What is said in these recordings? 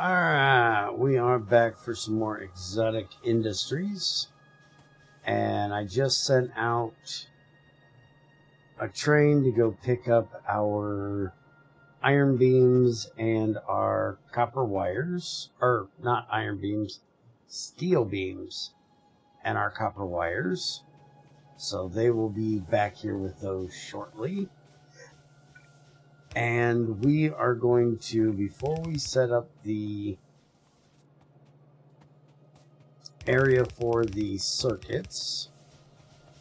Alright, we are back for some more exotic industries. And I just sent out a train to go pick up our iron beams and our copper wires. Or, not iron beams, steel beams and our copper wires. So they will be back here with those shortly. And we are going to, before we set up the area for the circuits,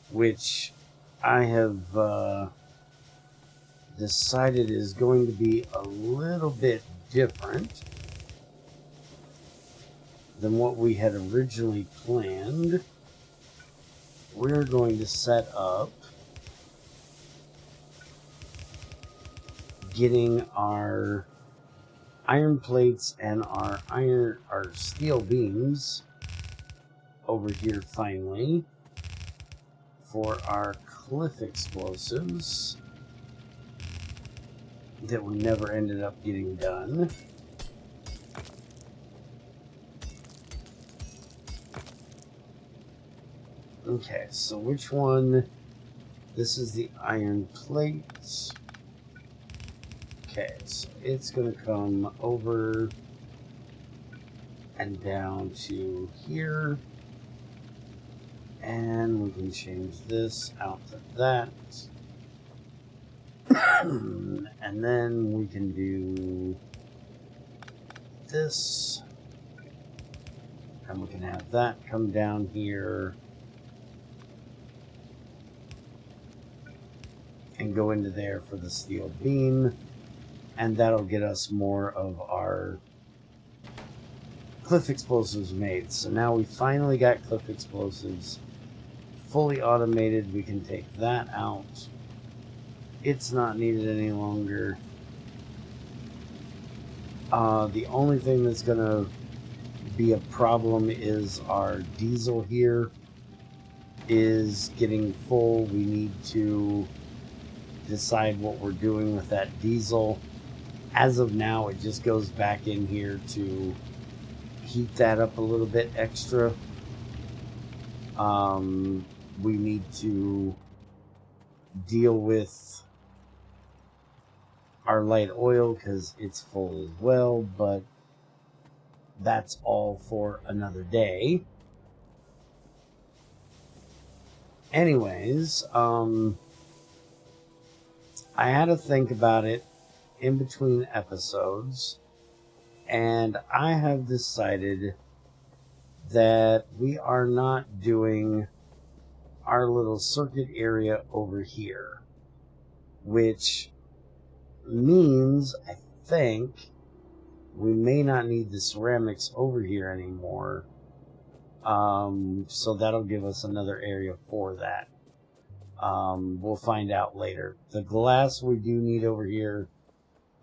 which I have decided is going to be a little bit different than what we had originally planned. We're going to set up getting our iron plates and our steel beams over here finally for our cliff explosives that we never ended up getting done. Okay, so which one? This is the iron plates. Okay, so it's going to come over and down to here. And we can change this out to that. And then we can do this. And we can have that come down here. And go into there for the steel beam. And that'll get us more of our cliff explosives made. So now we finally got cliff explosives fully automated. We can take that out. It's not needed any longer. The only thing that's going to be a problem is our diesel here is getting full. We need to decide what we're doing with that diesel. As of now, it just goes back in here to heat that up a little bit extra. We need to deal with our light oil because it's full as well, but that's all for another day. Anyways, I had to think about it in between episodes, and I have decided that we are not doing our little circuit area over here, which means I think we may not need the ceramics over here anymore. So that'll give us another area for that. We'll find out later. The glass we do need over here.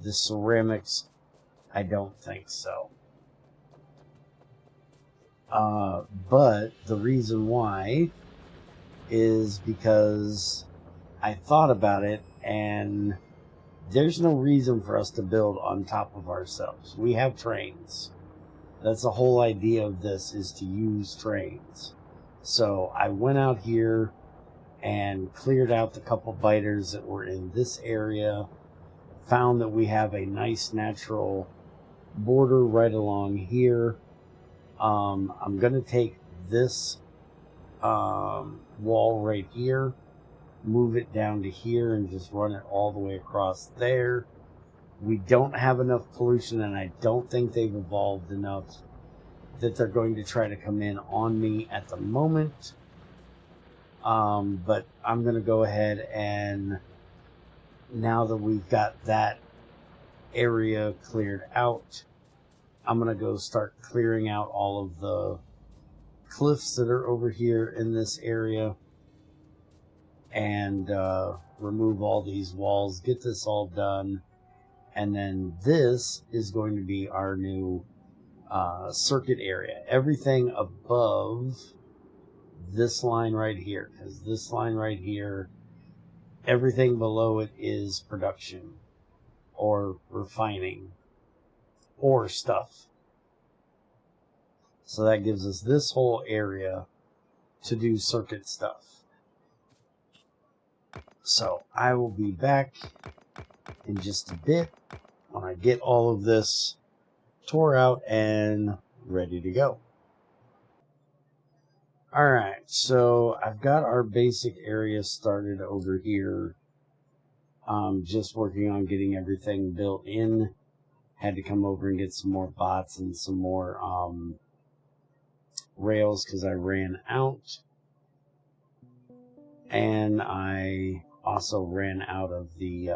The ceramics, I don't think so. But the reason why is because I thought about it, and there's no reason for us to build on top of ourselves. We have trains. That's the whole idea of this, is to use trains. So I went out here and cleared out the couple biters that were in this area. Found that we have a nice natural border right along here. I'm going to take this wall right here, move it down to here, and just run it all the way across there. We don't have enough pollution, and I don't think they've evolved enough that they're going to try to come in on me at the moment. But I'm going to go ahead and, now that we've got that area cleared out, I'm going to go start clearing out all of the cliffs that are over here in this area and remove all these walls, get this all done, and then this is going to be our new circuit area. Everything above this line right here, because this line right here, everything below it is production or refining ore stuff. So that gives us this whole area to do circuit stuff. So I will be back in just a bit when I get all of this tore out and ready to go. Alright, so I've got our basic area started over here. Just working on getting everything built in. Had to come over and get some more bots and some more rails because I ran out. And I also ran out of the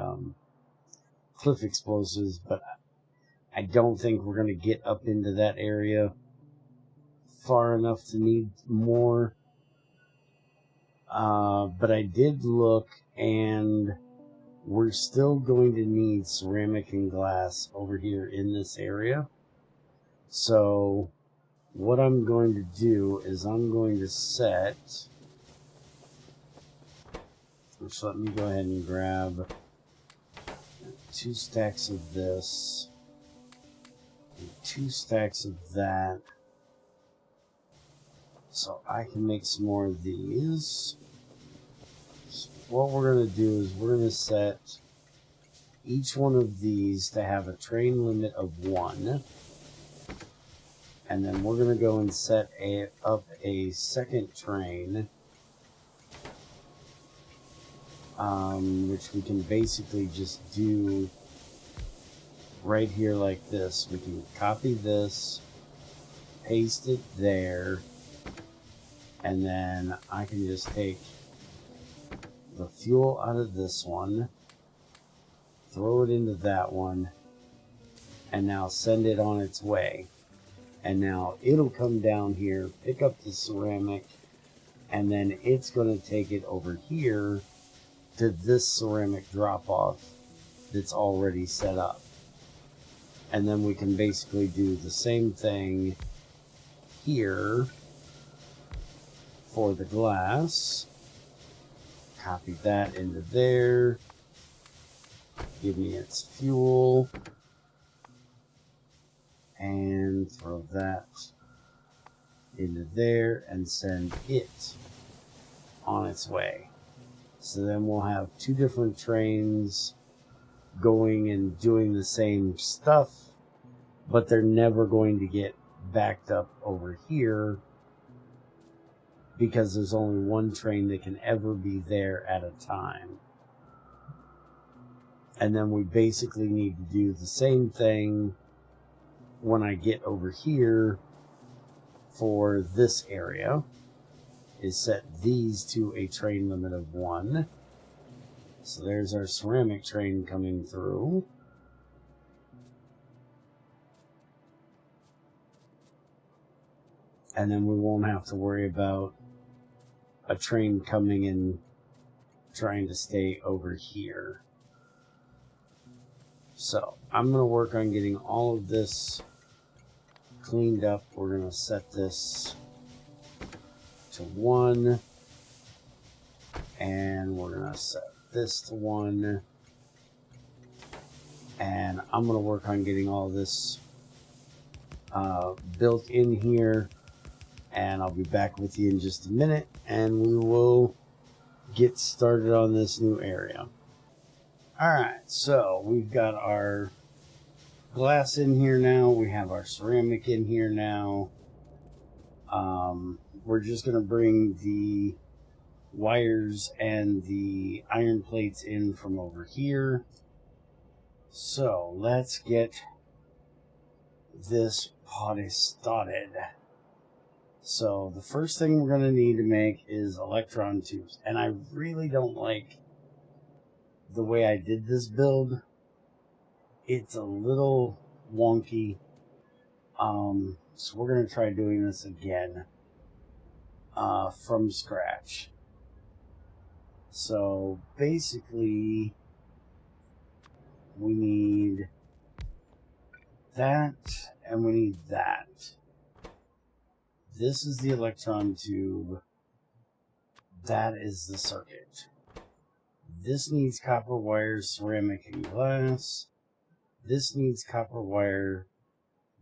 cliff explosives, but I don't think we're going to get up into that area far enough to need more. But I did look, and we're still going to need ceramic and glass over here in this area. So what I'm going to do is I'm going to set... So let me go ahead and grab 2 stacks of this, and 2 stacks of that, so I can make some more of these. So what we're going to do is we're going to set each one of these to have a train limit of 1, and then we're going to go and set up a second train, which we can basically just do right here like this. We can copy this, paste it there, and then I can just take the fuel out of this one, throw it into that one, and now send it on its way. And now it'll come down here, pick up the ceramic, and then it's going to take it over here to this ceramic drop-off that's already set up. And then we can basically do the same thing here for the glass. Copy that into there. Give me its fuel. And throw that into there and send it on its way. So then we'll have 2 different trains going and doing the same stuff, but they're never going to get backed up over here because there's only 1 train that can ever be there at a time. And then we basically need to do the same thing when I get over here for this area, is set these to a train limit of 1. So there's our ceramic train coming through. And then we won't have to worry about a train coming and trying to stay over here. So I'm going to work on getting all of this cleaned up. We're going to set this to 1, and we're going to set this to 1, and I'm going to work on getting all this built in here, and I'll be back with you in just a minute, and we will get started on this new area. Alright, so we've got our glass in here now, we have our ceramic in here now. We're just going to bring the wires and the iron plates in from over here. So let's get this party started. So the first thing we're going to need to make is electron tubes. And I really don't like the way I did this build. It's a little wonky. So we're going to try doing this again from scratch. So basically we need that and we need that. This is the electron tube. That is the circuit. This needs copper wire, ceramic, and glass. This needs copper wire,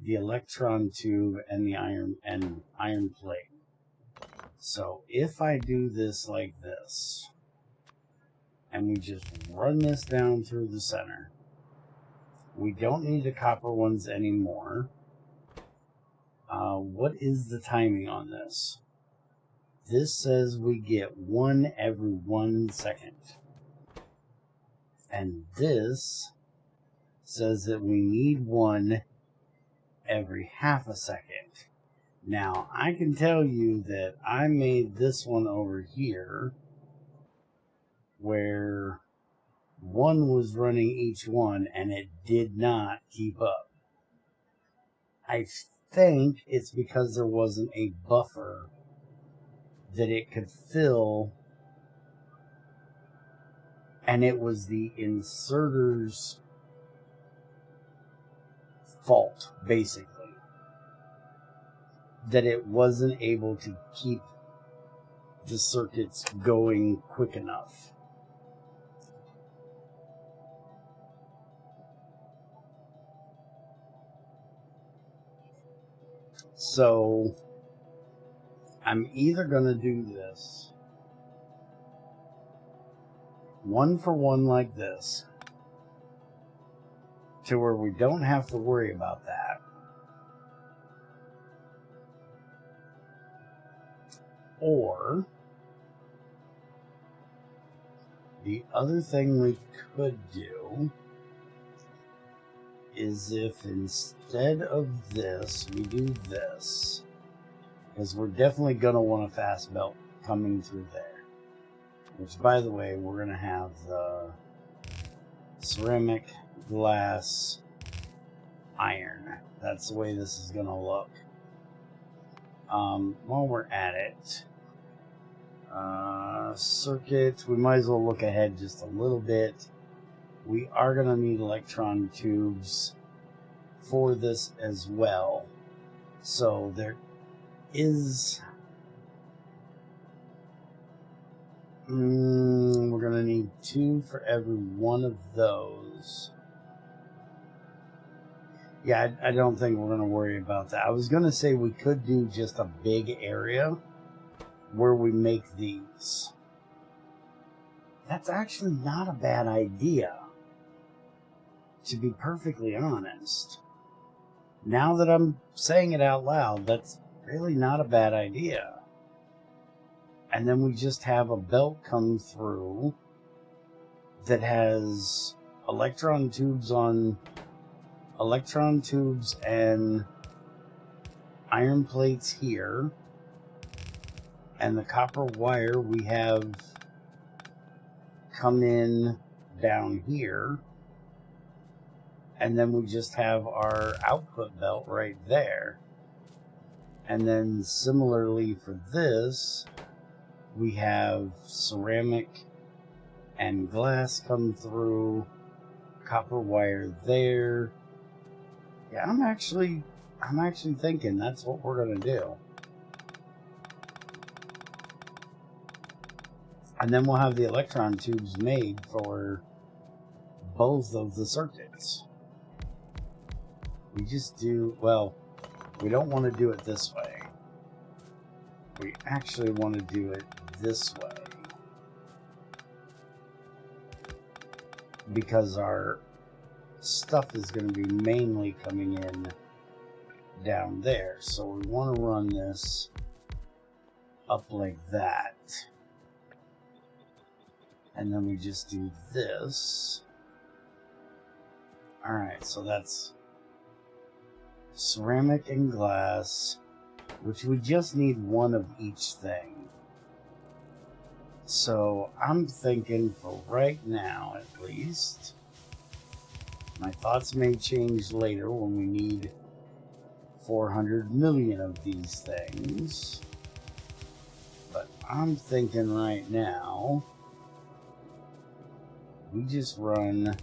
the electron tube and the iron plate. So if I do this like this, and we just run this down through the center, we don't need the copper ones anymore. What is the timing on this? This says we get one every 1 second. And this says that we need one every half a second. Now, I can tell you that I made this one over here where one was running each one and it did not keep up. I think it's because there wasn't a buffer that it could fill, and it was the inserter's fault, basically, that it wasn't able to keep the circuits going quick enough. So I'm either going to do this 1 for 1 like this, to where we don't have to worry about that, or the other thing we could do is if instead of this, we do this, because we're definitely going to want a fast belt coming through there, which, by the way, we're going to have the ceramic, glass, iron. That's the way this is going to look. While we're at it, circuit, we might as well look ahead just a little bit. We are going to need electron tubes for this as well. So there is... we're going to need 2 for every one of those. Yeah, I don't think we're going to worry about that. I was going to say we could do just a big area where we make these. That's actually not a bad idea, to be perfectly honest. Now that I'm saying it out loud, that's really not a bad idea. And then we just have a belt come through that has electron tubes and iron plates here, and the copper wire we have come in down here, and then we just have our output belt right there. And then similarly for this, we have ceramic and glass come through, copper wire there. Yeah, I'm actually thinking that's what we're going to do. And then we'll have the electron tubes made for both of the circuits. We just do, well, we don't want to do it this way. We actually want to do it this way, because our stuff is going to be mainly coming in down there. So we want to run this up like that. And then we just do this. Alright, so that's ceramic and glass, which we just need one of each thing. So I'm thinking, for right now at least, my thoughts may change later when we need 400 million of these things, but I'm thinking right now we just run,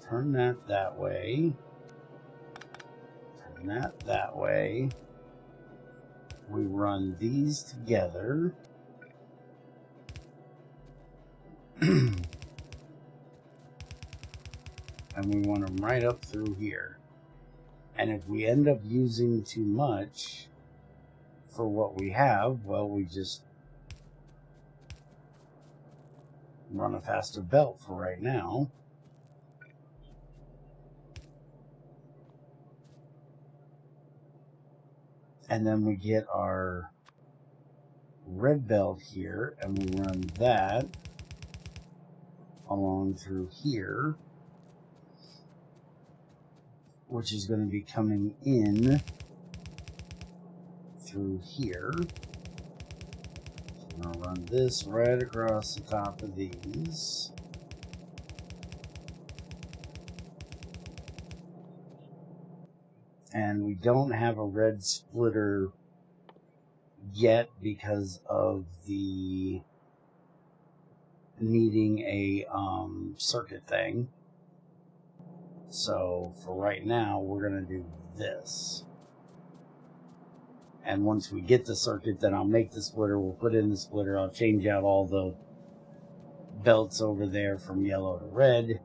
turn that way, turn that way, we run these together, and we want them right up through here. And if we end up using too much for what we have, well, we just run a faster belt for right now. And then we get our red belt here, and we run that along through here, which is going to be coming in through here. I'm going to run this right across the top of these. And we don't have a red splitter yet because of the needing a circuit thing. So for right now, we're going to do this. And once we get the circuit, then I'll make the splitter. We'll put in the splitter. I'll change out all the belts over there from yellow to red.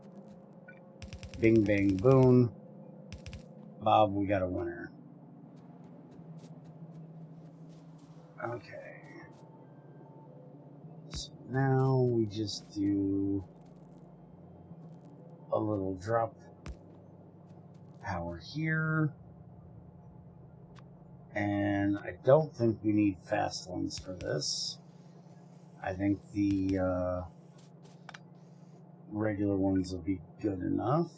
Bing, bang, boom. Bob, we got a winner. Okay. So now we just do a little drop power here. And I don't think we need fast ones for this. I think the regular ones will be good enough.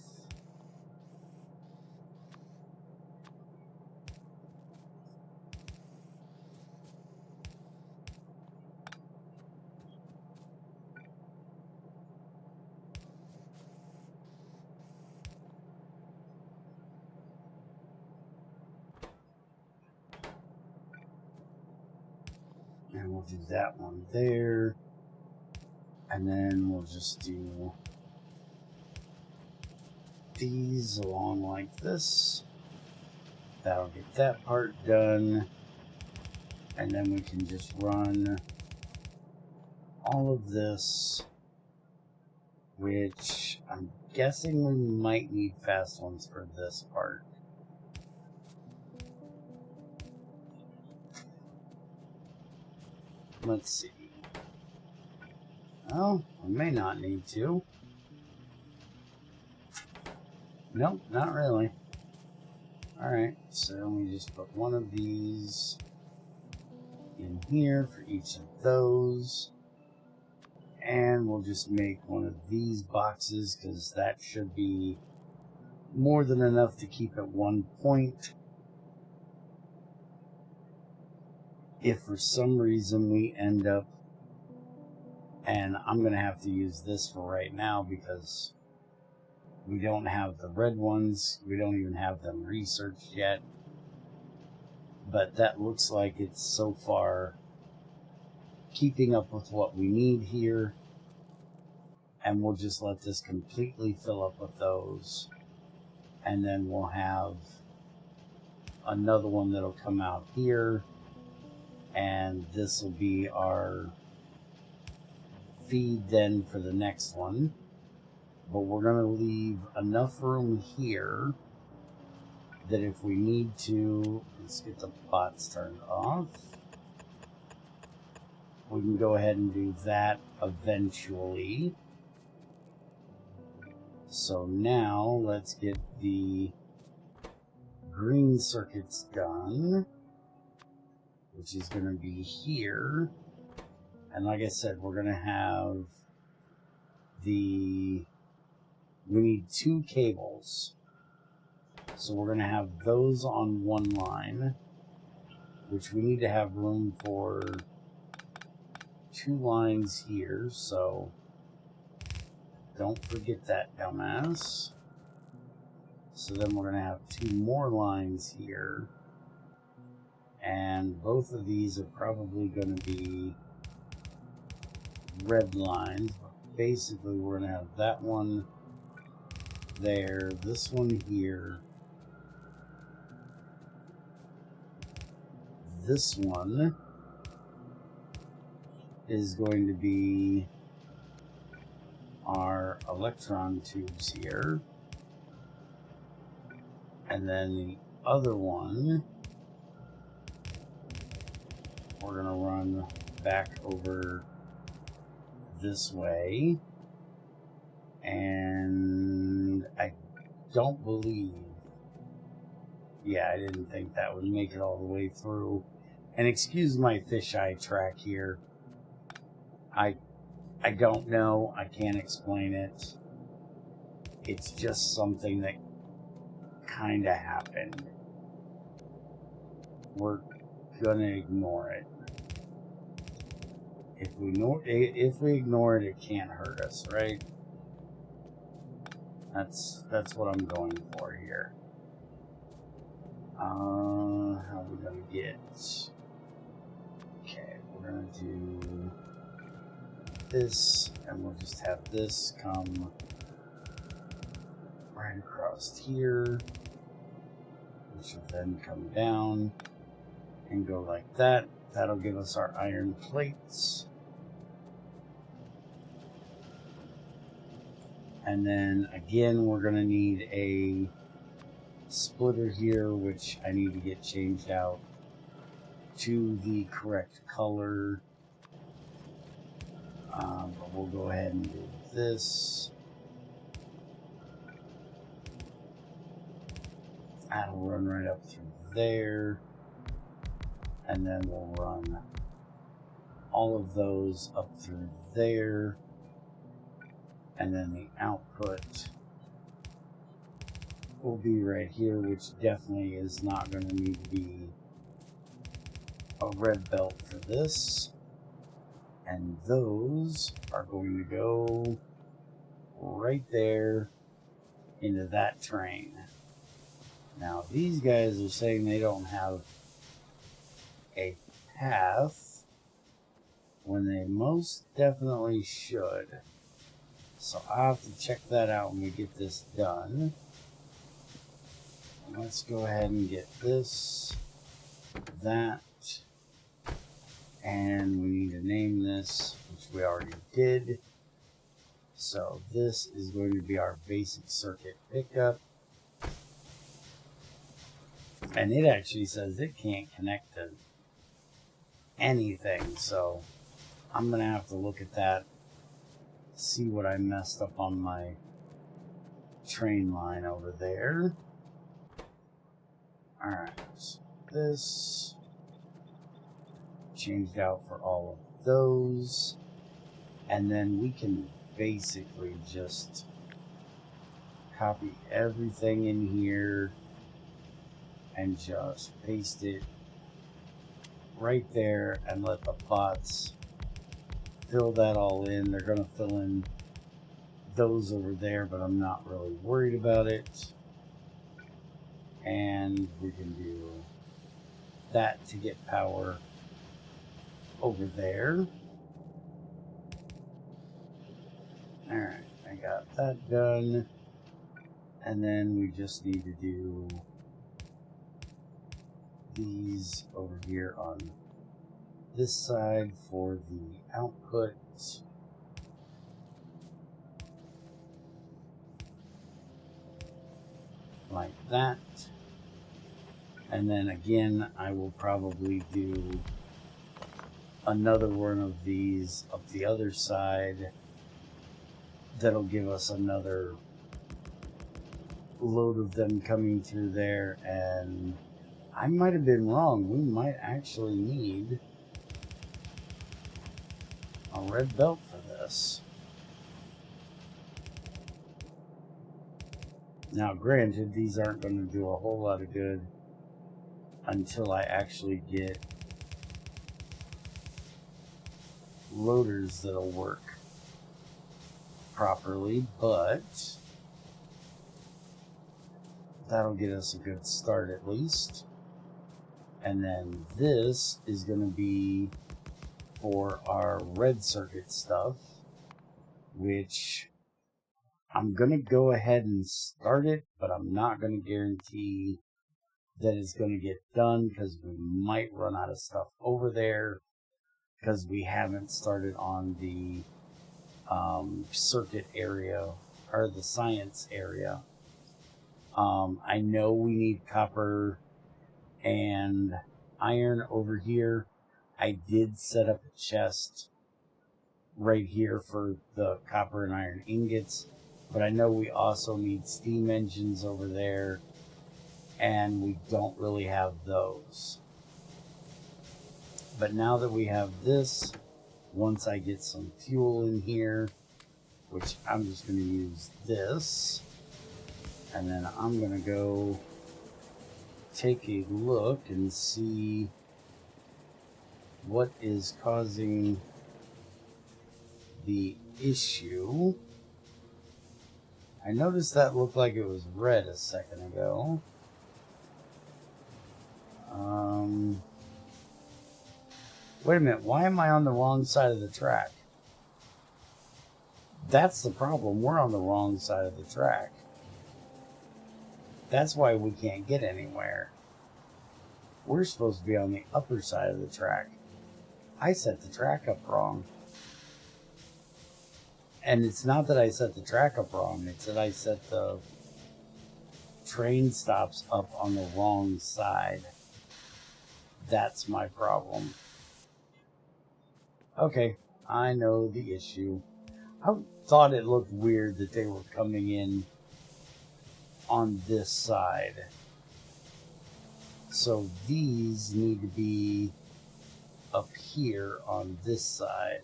And we'll do that one there. And then we'll just do these along like this. That'll get that part done. And then we can just run all of this, which I'm guessing we might need fast ones for this part. Let's see. Oh, we may not need to. Nope, not really. Alright, so we just put one of these in here for each of those. And we'll just make one of these boxes because that should be more than enough to keep at one point. If for some reason we end up, and I'm going to have to use this for right now because we don't have the red ones. We don't even have them researched yet. But that looks like it's so far keeping up with what we need here. And we'll just let this completely fill up with those. And then we'll have another one that'll come out here. And this will be our feed then for the next one. But we're going to leave enough room here that if we need to, let's get the bots turned off. We can go ahead and do that eventually. So now let's get the green circuits done, which is going to be here. And like I said, we're going to have we need 2 cables. So we're going to have those on one line, which we need to have room for 2 lines here. So don't forget that, dumbass. So then we're going to have 2 more lines here. And both of these are probably going to be red lines. Basically, we're going to have that one there, this one here, this one is going to be our electron tubes here, And then the other one, we're going to run back over this way. And I don't believe, yeah, I didn't think that would make it all the way through. And excuse my fisheye track here. I don't know. I can't explain it. It's just something that kind of happened. We're gonna ignore it. If we ignore it, it can't hurt us, right? That's what I'm going for here. How are we gonna get? Okay, we're gonna do this, and we'll just have this come right across here, which will then come down and go like that. That'll give us our iron plates. And then again, we're going to need a splitter here, which I need to get changed out to the correct color. But we'll go ahead and do this. That'll run right up through there. And then we'll run all of those up through there. And then the output will be right here, which definitely is not going to need to be a red belt for this. And those are going to go right there into that train. Now, these guys are saying they don't have a path when they most definitely should. So I'll have to check that out when we get this done. Let's go ahead and get this, that, and we need to name this, which we already did. So this is going to be our basic circuit pickup. And it actually says it can't connect to anything, so I'm going to have to look at that, see what I messed up on my train line over there. Alright, so this changed out for all of those, and then we can basically just copy everything in here and just paste it right there and let the bots fill that all in. They're going to fill in those over there, but I'm not really worried about it. And we can do that to get power over there. Alright, I got that done. And then we just need to do these over here on this side for the output. Like that. And then again, I will probably do another one of these up the other side. That'll give us another load of them coming through there. And I might have been wrong. We might actually need a red belt for this. Now, granted, these aren't going to do a whole lot of good until I actually get loaders that'll work properly, but that'll get us a good start at least. And then this is going to be for our red circuit stuff, which I'm going to go ahead and start it, but I'm not going to guarantee that it's going to get done because we might run out of stuff over there because we haven't started on the circuit area or the science area. I know we need copper and iron over here. I did set up a chest right here for the copper and iron ingots, but I know we also need steam engines over there, and we don't really have those. But now that we have this, once I get some fuel in here, which I'm just going to use this, and then I'm going to go take a look and see what is causing the issue. I noticed that looked like it was red a second ago. Wait a minute, why am I on the wrong side of the track? That's the problem, we're on the wrong side of the track. That's why we can't get anywhere. We're supposed to be on the upper side of the track. I set the track up wrong. And it's not that I set the track up wrong, it's that I set the train stops up on the wrong side. That's my problem. Okay, I know the issue. I thought it looked weird that they were coming in on this side. So these need to be up here on this side.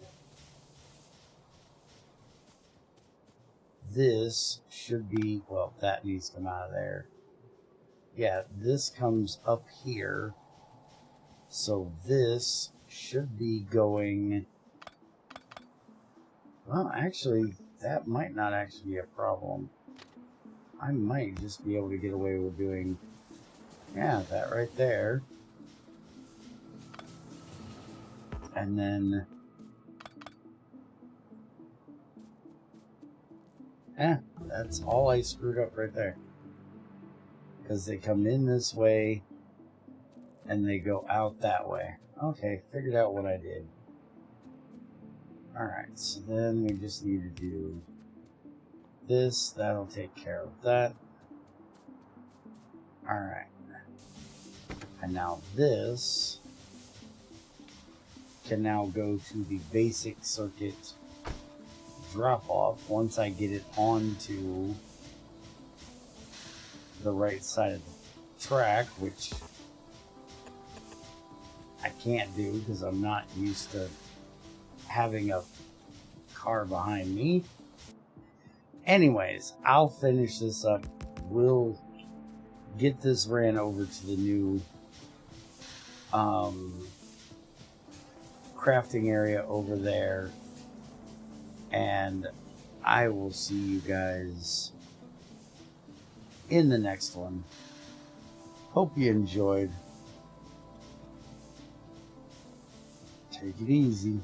This should be, well, that needs to come out of there. Yeah, this comes up here. So this should be going, well, actually, that might not actually be a problem. I might just be able to get away with doing, yeah, that right there. And then, that's all I screwed up right there. Because they come in this way and they go out that way. Okay, figured out what I did. Alright, so then we just need to do this. That'll take care of that. Alright. And now this can now go to the basic circuit drop off once I get it onto the right side of the track, which I can't do because I'm not used to having a car behind me. Anyways, I'll finish this up. We'll get this ran over to the new crafting area over there, and I will see you guys in the next one. Hope you enjoyed. Take it easy.